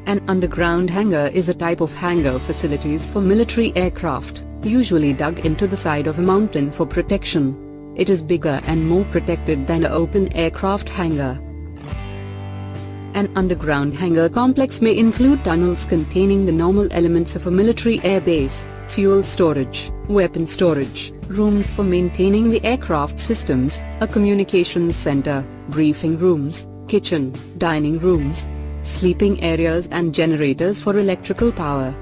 An underground hangar is a type of hangar facilities for military aircraft, usually dug into the side of a mountain for protection. It is bigger and more protected than an open aircraft hangar. An underground hangar complex may include tunnels containing the normal elements of a military airbase, fuel storage, weapon storage, rooms for maintaining the aircraft systems, a communications center, briefing rooms, kitchen, dining rooms, sleeping areas and generators for electrical power.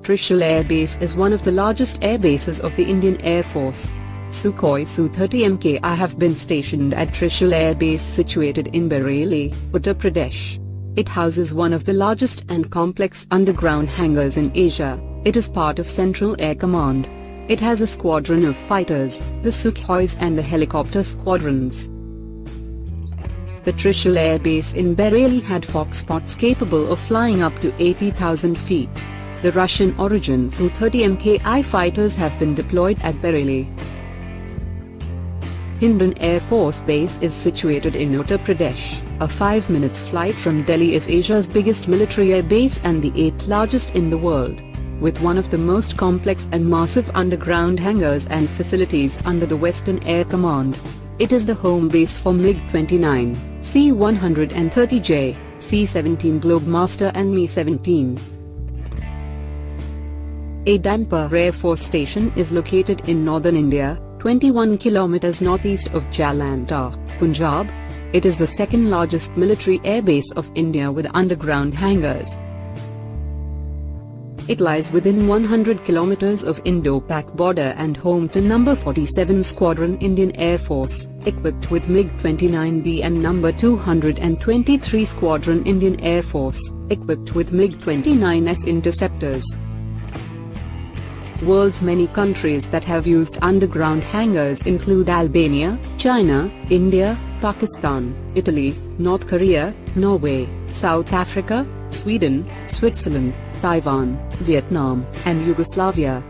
Trishul Air Base is one of the largest air bases of the Indian Air Force. Sukhoi Su-30 Mki have been stationed at Trishul Air Base situated in Bareilly, Uttar Pradesh. It houses one of the largest and complex underground hangars in Asia. It is part of Central Air Command. It has a squadron of fighters, the Sukhois, and the helicopter squadrons. The Trishul Air Base in Bareilly had Foxpots capable of flying up to 80,000 feet. The Russian-origin Su-30 Mki fighters have been deployed at Bareilly. Hindon Air Force Base is situated in Uttar Pradesh. A 5 minutes flight from Delhi is Asia's biggest military air base and the 8th largest in the world. With one of the most complex and massive underground hangars and facilities under the Western Air Command. It is the home base for MiG-29, C-130J, C-17 Globemaster and Mi-17. A Dampur Air Force Station is located in northern India, 21 kilometers northeast of Jalandhar, Punjab. It is the second largest military air base of India with underground hangars. It lies within 100 kilometers of Indo-Pak border and home to No. 47 Squadron Indian Air Force, equipped with MiG-29B, and No. 223 Squadron Indian Air Force, equipped with MiG-29S interceptors. World's many countries that have used underground hangars include Albania, China, India, Pakistan, Italy, North Korea, Norway, South Africa, Sweden, Switzerland, Taiwan, Vietnam, and Yugoslavia.